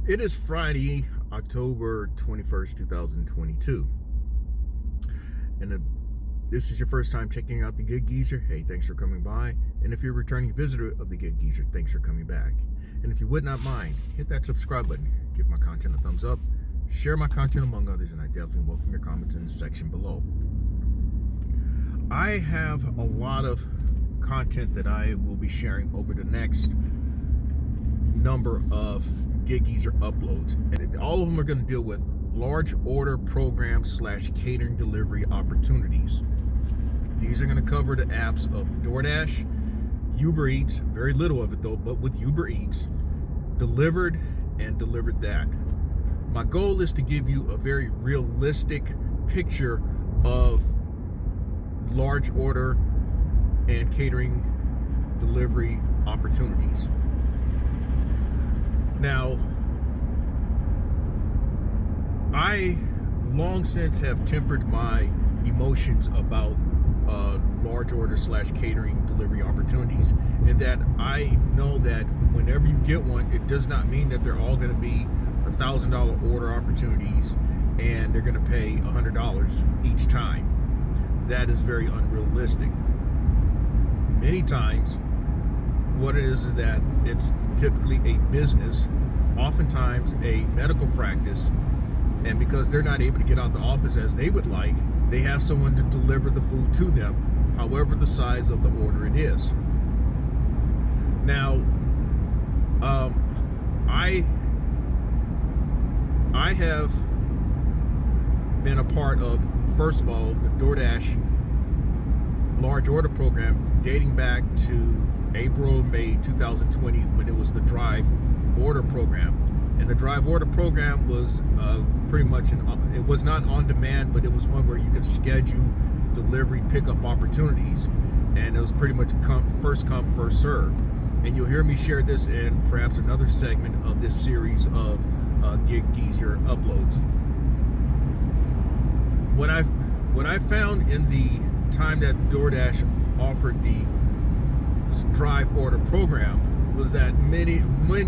It is Friday, October 21st, 2022. And if this is your first time checking out the Good Geezer, hey, thanks for coming by. And if you're a returning visitor of the Good Geezer, thanks for coming back. And if you would not mind, hit that subscribe button, give my content a thumbs up, share my content among others, and I definitely welcome your comments in the section below. I have a lot of content that I will be sharing over the next number of Good Geezer uploads, and all of them are going to deal with large order program / catering delivery opportunities. These are going to cover the apps of DoorDash, Uber Eats, very little of it though, but with Uber Eats, Dlivrd, and DeliverThat. My goal is to give you a very realistic picture of large order and catering delivery opportunities. Now, I long since have tempered my emotions about large order / catering delivery opportunities, in that I know that whenever you get one, it does not mean that they're all going to be $1,000 order opportunities and they're going to pay $100 each time. That is very unrealistic. Many times, what it is that it's typically a business, oftentimes a medical practice, and because they're not able to get out the office as they would like, they have someone to deliver the food to them, however the size of the order it is. Now, I have been a part of, first of all, the DoorDash large order program dating back to April, May 2020, when it was the drive order program. And the drive order program was pretty much, it was not on demand, but it was one where you could schedule delivery pickup opportunities. And it was pretty much first come, first serve. And you'll hear me share this in perhaps another segment of this series of Good Geezer uploads. What I found in the time that DoorDash offered the drive order program was that many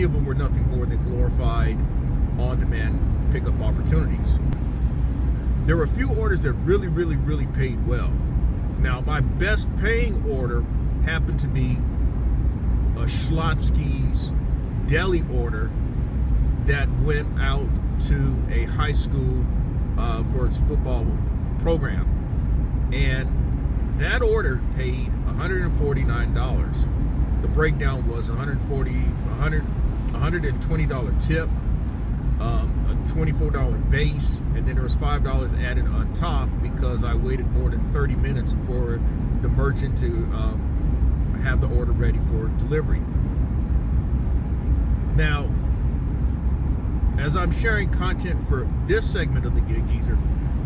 of them were nothing more than glorified on-demand pickup opportunities. There were a few orders that really paid well. Now, my best paying order happened to be a Schlotsky's deli order that went out to a high school for its football program, and that order paid $149. The breakdown was $120 tip, a $24 base, and then there was $5 added on top because I waited more than 30 minutes for the merchant to have the order ready for delivery. Now, as I'm sharing content for this segment of the Good Geezer,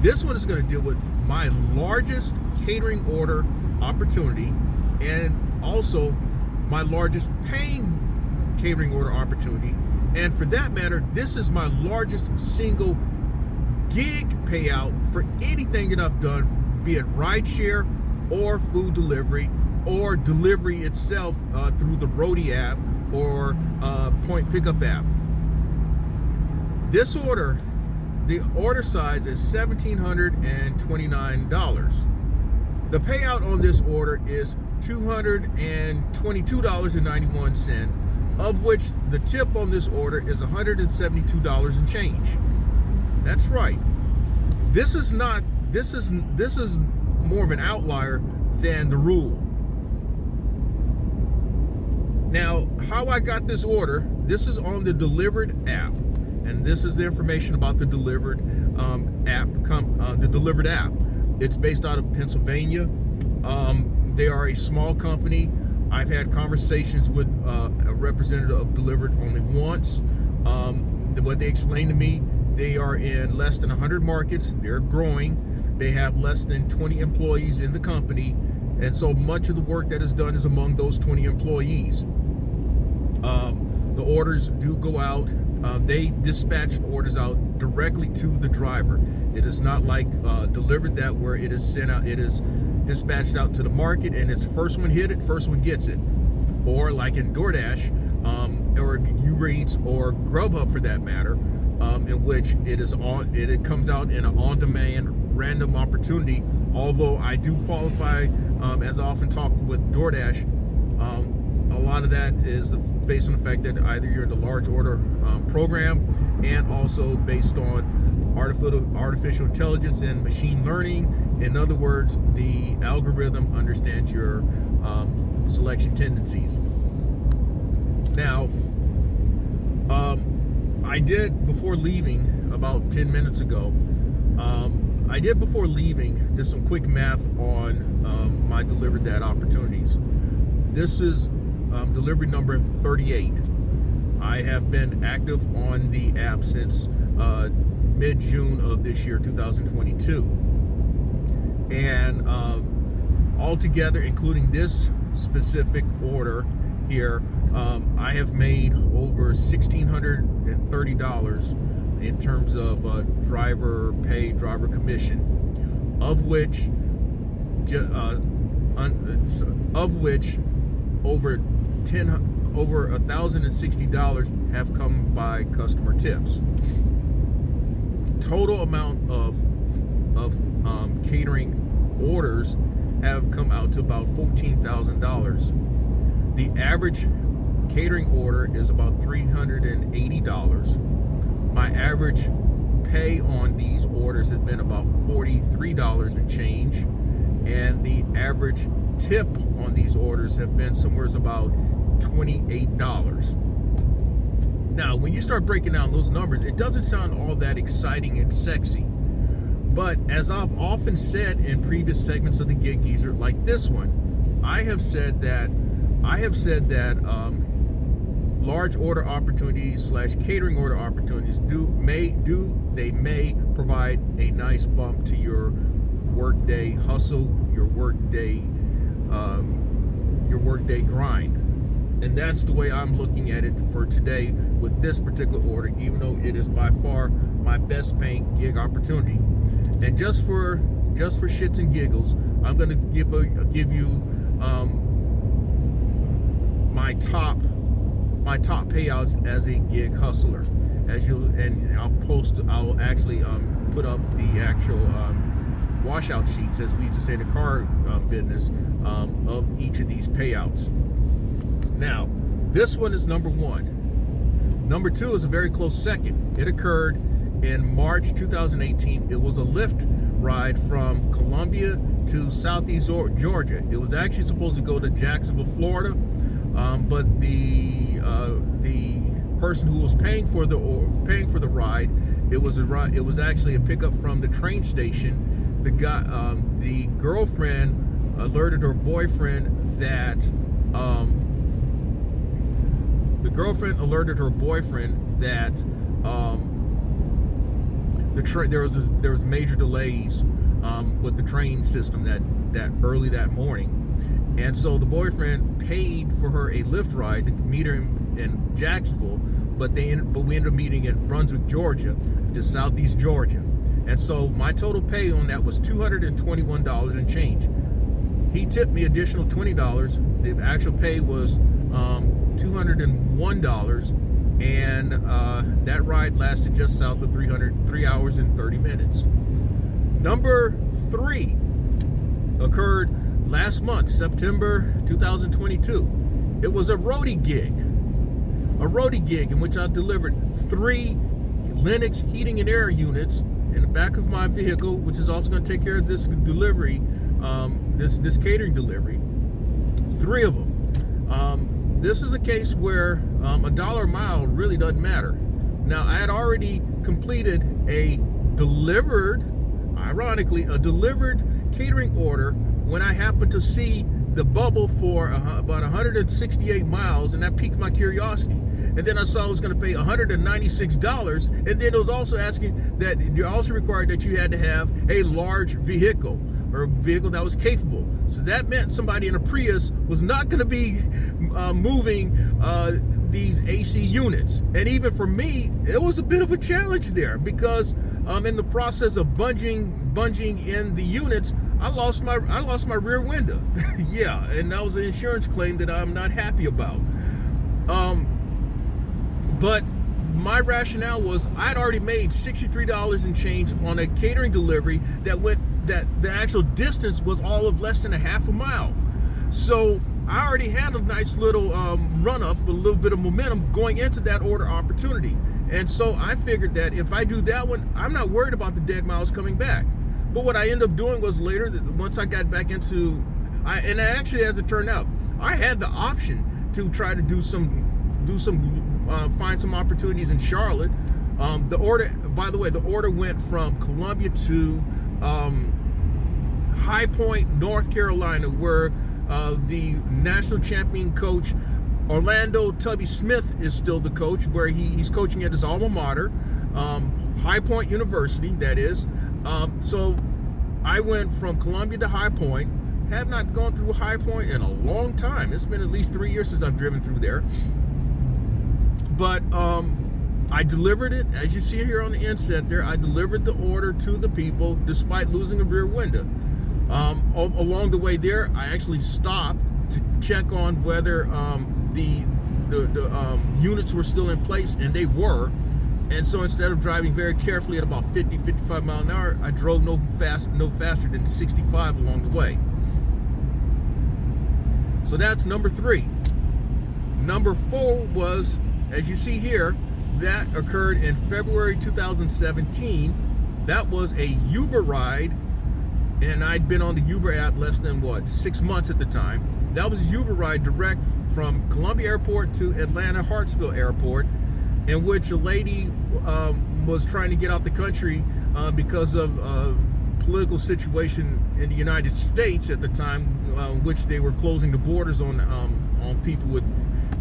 this one is going to deal with my largest catering order opportunity, and also my largest paying catering order opportunity. And for that matter, this is my largest single gig payout for anything that I've done, be it rideshare or food delivery or delivery itself through the Roadie app or Point Pickup app. This order, the order size is $1,729. The payout on this order is $222.91, of which the tip on this order is $172 and change. That's right. This is more of an outlier than the rule. Now, how I got this order, this is on the Dlivrd app. And this is the information about the Dlivrd app, the Delivered app. It's based out of Pennsylvania. They are a small company. I've had conversations with a representative of Dlivrd only once. What they explained to me, they are in less than 100 markets. They're growing. They have less than 20 employees in the company. And so much of the work that is done is among those 20 employees. The orders do go out. They dispatch orders out directly to the driver. It is not like DeliverThat, where it is sent out. It is dispatched out to the market, and it's first one hit it, first one gets it. Or like in DoorDash, or Uber Eats or Grubhub for that matter, in which it comes out in an on-demand random opportunity. Although I do qualify, as I often talk with DoorDash, a lot of that is based on the fact that either you're in the large order program, and also based on artificial intelligence and machine learning. In other words, the algorithm understands your selection tendencies. Now, I did, before leaving about 10 minutes ago, did some quick math on my DeliverThat opportunities. This is delivery number 38. I have been active on the app since mid-June of this year, 2022. And altogether, including this specific order here, I have made over $1,630 in terms of driver pay, driver commission, of which over $1,060 have come by customer tips. Total amount of catering orders have come out to about $14,000. The average catering order is about $380. My average pay on these orders has been about $43 and change, and the average tip on these orders have been somewhere about $28. Now, when you start breaking down those numbers, it doesn't sound all that exciting and sexy. But as I've often said in previous segments of the Gig Geezer, like this one, I have said that large order opportunities / catering order opportunities may provide a nice bump to your workday hustle, your workday grind. And that's the way I'm looking at it for today with this particular order, even though it is by far my best paying gig opportunity. And just for shits and giggles, I'm going to give you my top payouts as a gig hustler. I'll actually put up the actual washout sheets, as we used to say in the car business, of each of these payouts. Now, this one is number one. Number two is a very close second. It occurred in March 2018. It was a Lyft ride from Columbia to Southeast Georgia. It was actually supposed to go to Jacksonville, Florida, but the person who was paying for the ride, it was actually a pickup from the train station. The girlfriend alerted her boyfriend that there was major delays with the train system that early that morning, and so the boyfriend paid for her a Lyft ride to meet her in Jacksonville, but we ended up meeting in Brunswick, Georgia, to Southeast Georgia, and so my total pay on that was $221 and change. He tipped me additional $20. The actual pay was $201, and that ride lasted just south of 3 hours and 30 minutes. Number three occurred last month, September 2022. It was a roadie gig in which I delivered 3 Lennox heating and air units in the back of my vehicle, which is also going to take care of this delivery, this catering delivery. 3 of them. This is a case where a dollar a mile really doesn't matter. Now, I had already completed a delivered catering order when I happened to see the bubble for about 168 miles, and that piqued my curiosity. And then I saw I was going to pay $196, and then it was also asking that you're also required that you had to have a large vehicle, or a vehicle that was capable. So that meant somebody in a Prius was not going to be moving these AC units. And even for me, it was a bit of a challenge there, because in the process of bunging in the units, I lost my rear window. Yeah, and that was an insurance claim that I'm not happy about. But my rationale was I'd already made $63 and change on a catering delivery that the actual distance was all of less than a half a mile. So I already had a nice little run up, a little bit of momentum going into that order opportunity. And so I figured that if I do that one, I'm not worried about the dead miles coming back. But what I ended up doing was later, once I got back into, and actually, as it turned out, I had the option to try to find some opportunities in Charlotte. The order, by the way, the order went from Columbia to High Point, North Carolina, where the national champion coach Orlando Tubby Smith is still the coach, where he's coaching at his alma mater, High Point University, that is. So I went from Columbia to High Point. Have not gone through High Point in a long time. It's been at least 3 years since I've driven through there. But I delivered it, as you see here on the inset there. I delivered the order to the people despite losing a rear window. Along the way there, I actually stopped to check on whether the units were still in place, and they were. And so instead of driving very carefully at about 50, 55 miles an hour, I drove no faster than 65 along the way. So that's number 3. Number 4 was, as you see here, that occurred in February 2017. That was a Uber ride, and I'd been on the Uber app less than 6 months at the time. That was a Uber ride direct from Columbia Airport to Atlanta Hartsfield Airport, in which a lady was trying to get out the country because of political situation in the United States at the time, which they were closing the borders on people with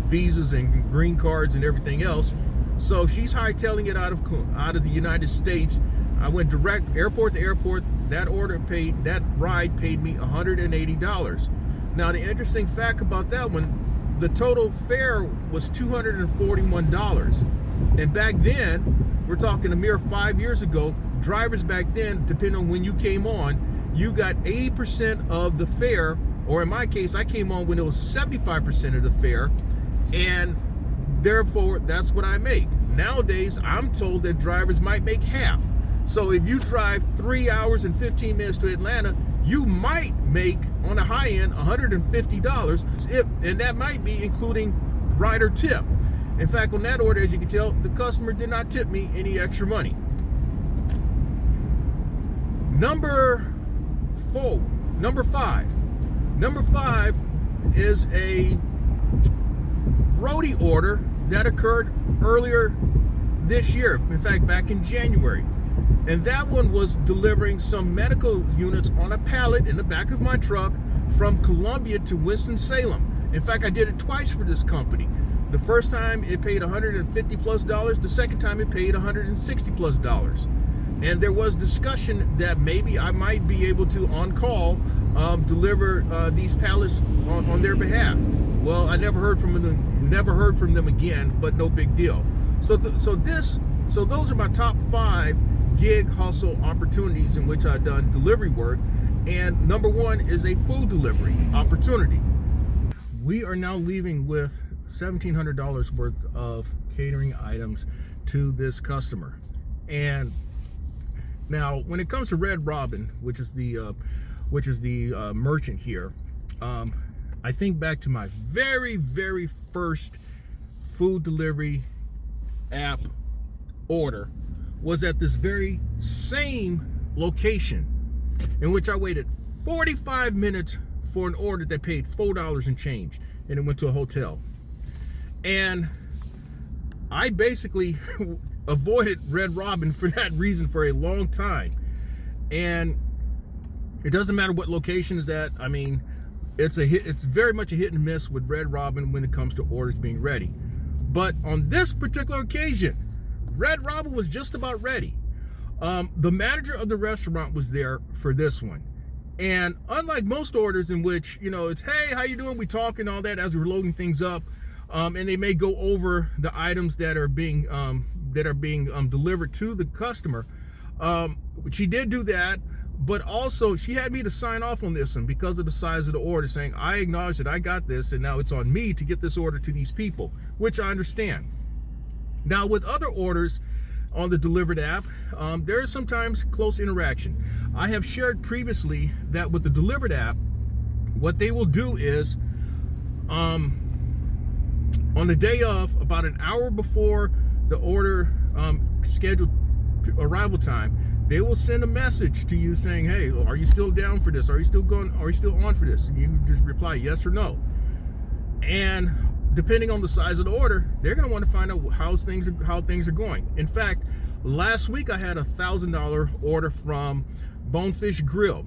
visas and green cards and everything else. So she's hightailing it out of the United States. I went direct airport to airport. That ride paid me $180. Now the interesting fact about that one, the total fare was $241. And back then, we're talking a mere 5 years ago, drivers back then, depending on when you came on, you got 80% of the fare, or in my case, I came on when it was 75% of the fare, and therefore, that's what I make. Nowadays, I'm told that drivers might make half. So if you drive 3 hours and 15 minutes to Atlanta, you might make, on the high end, $150, and that might be including rider tip. In fact, on that order, as you can tell, the customer did not tip me any extra money. Number 5 is a Roadie order that occurred earlier this year. In fact, back in January. And that one was delivering some medical units on a pallet in the back of my truck from Columbia to Winston-Salem. In fact, I did it twice for this company. The first time it paid $150+. The second time it paid $160+. And there was discussion that maybe I might be able to, on call, deliver these pallets on their behalf. Well, I never heard from them again, but no big deal. So those are my top 5 gig hustle opportunities in which I've done delivery work, and number 1 is a food delivery opportunity. We are now leaving with $1,700 worth of catering items to this customer. And now, when it comes to Red Robin, which is the merchant here, I think back to my very, very first food delivery app order was at this very same location, in which I waited 45 minutes for an order that paid $4 and change, and it went to a hotel. And I basically avoided Red Robin for that reason for a long time. And it doesn't matter what location is at. I mean, it's very much a hit and miss with Red Robin when it comes to orders being ready. But on this particular occasion, Red Robin was just about ready. The manager of the restaurant was there for this one. And unlike most orders in which, it's, hey, how you doing? We talk and all that as we're loading things up. And they may go over the items that are being delivered to the customer. She did do that, but also she had me to sign off on this one because of the size of the order, saying, I acknowledge that I got this, and now it's on me to get this order to these people, which I understand. Now, with other orders on the Delivered app, there is sometimes close interaction. I have shared previously that with the Delivered app, what they will do is, on the day of, about an hour before the order scheduled arrival time, they will send a message to you saying, hey, are you still down for this? Are you still on for this? And you just reply yes or no. And depending on the size of the order, they're going to want to find out how things are going. In fact, last week I had a $1,000 order from Bonefish Grill,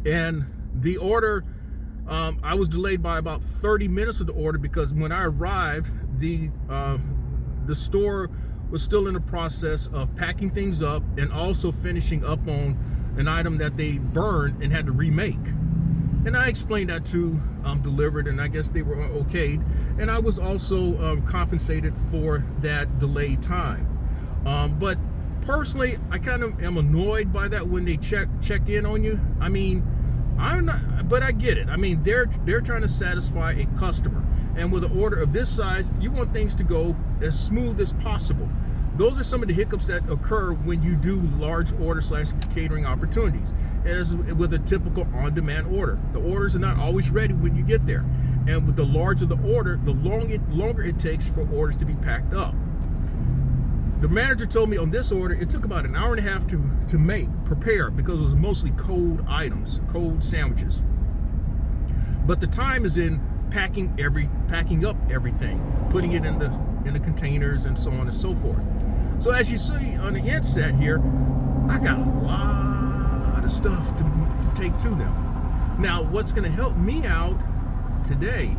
and the order, I was delayed by about 30 minutes of the order because when I arrived, the store was still in the process of packing things up and also finishing up on an item that they burned and had to remake. And I explained that to Dlivrd, and I guess they were okayed. And I was also compensated for that delayed time. But personally, I kind of am annoyed by that when they check in on you. I mean, I'm not, but I get it. I mean, they're trying to satisfy a customer. And with an order of this size, you want things to go as smooth as possible. Those are some of the hiccups that occur when you do large order / catering opportunities. As with a typical on-demand order, the orders are not always ready when you get there. And with the larger the order, the longer it takes for orders to be packed up. The manager told me on this order, it took about an hour and a half to prepare because it was mostly cold items, cold sandwiches. But the time is in packing up everything, putting it in the containers and so on and so forth. So as you see on the inset here, I got a lot of stuff to take to them. Now, what's going to help me out today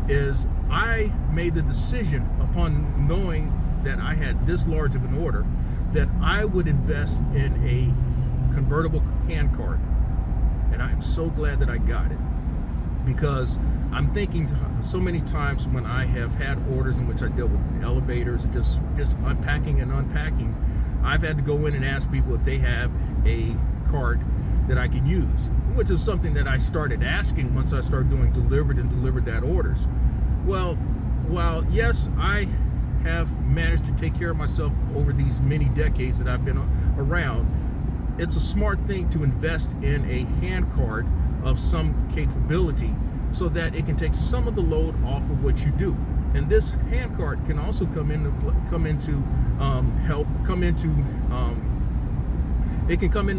is I made the decision upon knowing that I had this large of an order that I would invest in a convertible hand cart. And I am so glad that I got it, because I'm thinking so many times when I have had orders in which I dealt with elevators, just unpacking and unpacking, I've had to go in and ask people if they have a cart that I can use, which is something that I started asking once I started doing Dlivrd and DeliverThat orders. Well, while yes, I have managed to take care of myself over these many decades that I've been around, it's a smart thing to invest in a hand cart of some capability so that it can take some of the load off of what you do. And this hand cart can also come into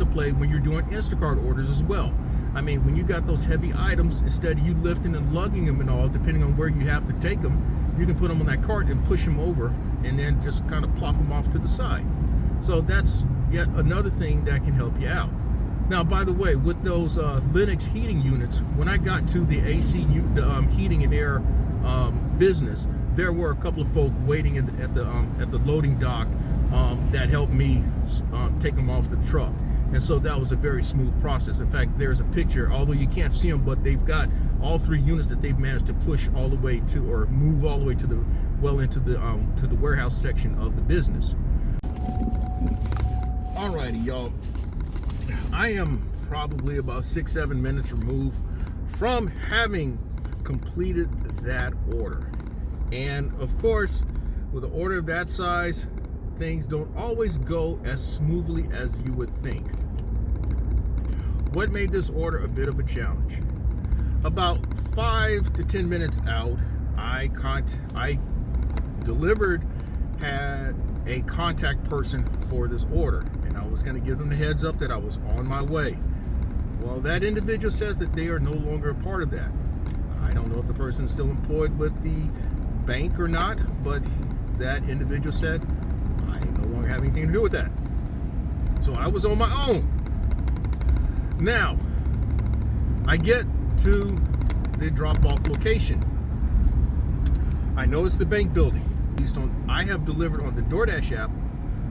play when you're doing Instacart orders as well. I mean, when you got those heavy items, instead of you lifting and lugging them and all, depending on where you have to take them, you can put them on that cart and push them over and then just kind of plop them off to the side. So that's yet another thing that can help you out. Now, by the way, with those Linux heating units, when I got to the AC heating and air business, there were a couple of folk waiting at the loading dock that helped me take them off the truck. And so that was a very smooth process. In fact, there's a picture, although you can't see them, but they've got all three units that they've managed to push all the way to, or move all the way to the, well into the to the warehouse section of the business. Alrighty, y'all. I am probably about 6-7 minutes removed from having completed that order. And of course, with an order of that size, things don't always go as smoothly as you would think. What made this order a bit of a challenge? About 5 to 10 minutes out, Dlivrd had a contact person for this order, and I was going to give them the heads up that I was on my way. Well, that individual says that they are no longer a part of that. I don't know if the person is still employed with the bank or not, but that individual said, I no longer have anything to do with that. So I was on my own. Now, I get to the drop-off location. I know it's the bank building. I have delivered on the DoorDash app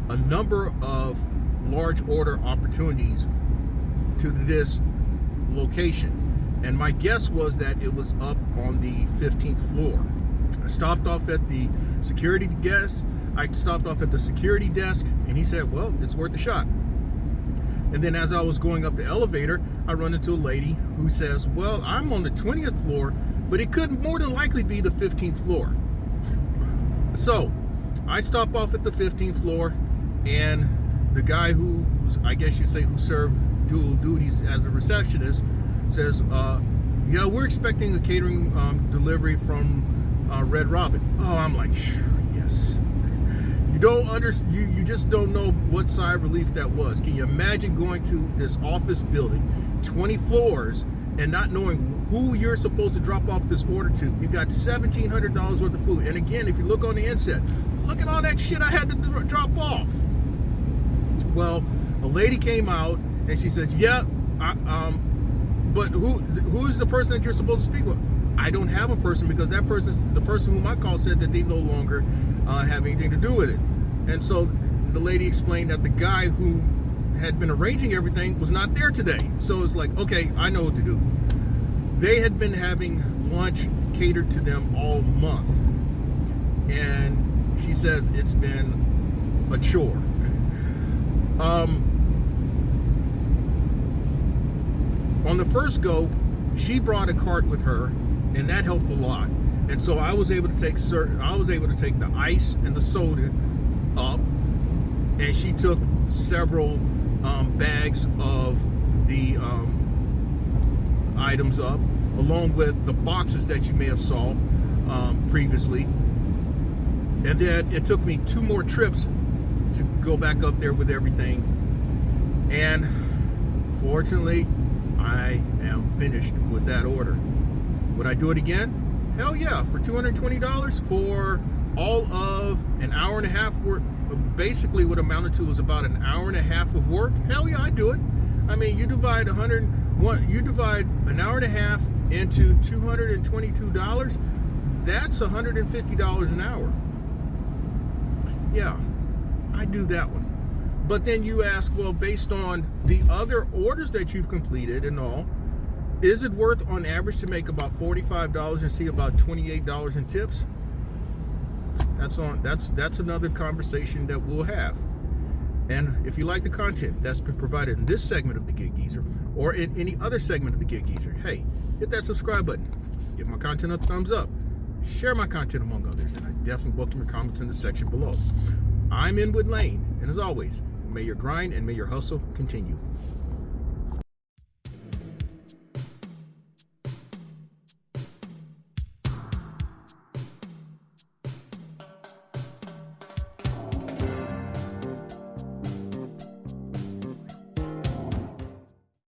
a number of large order opportunities to this location, and my guess was that it was up on the 15th floor. I stopped off at the security desk. And he said, well, it's worth a shot. And then as I was going up the elevator, I run into a lady who says, well, I'm on the 20th floor, but it could more than likely be the 15th floor. So I stop off at the 15th floor, and the guy who's, I guess you say, who served dual duties as a receptionist says, yeah, we're expecting a catering delivery from Red Robin. Oh, I'm like, yes. You just don't know what sigh of relief that was. Can you imagine going to this office building, 20 floors, and not knowing who you're supposed to drop off this order to? You got $1,700 worth of food. And again, if you look on the inset, look at all that shit I had to drop off. Well, a lady came out and she says, yeah, but who's the person that you're supposed to speak with? I don't have a person, because the person whom I called said that they no longer have anything to do with it. And so the lady explained that the guy who had been arranging everything was not there today. So it's like, okay, I know what to do. They had been having lunch catered to them all month. And she says it's been a chore. On the first go, she brought a cart with her, and that helped a lot. And so I was able to take the ice and the soda up, and she took several bags of the items up, along with the boxes that you may have saw previously. And then it took me 2 more trips to go back up there with everything. And fortunately, I am finished with that order. Would I do it again? Hell yeah, for $220 for all of an hour and a half work. Basically what amounted to was about an hour and a half of work. Hell yeah, I'd do it. I mean, you divide an hour and a half into $222, that's $150 an hour. Yeah, I do that one. But then you ask, well, based on the other orders that you've completed and all, is it worth on average to make about $45 and see about $28 in tips? That's another conversation that we'll have. And if you like the content that's been provided in this segment of the Gig Geezer, or in any other segment of the Gig Geezer, hey, hit that subscribe button, give my content a thumbs up, share my content among others, and I definitely welcome your comments in the section below. I'm Inwood Lane, and as always, may your grind and may your hustle continue.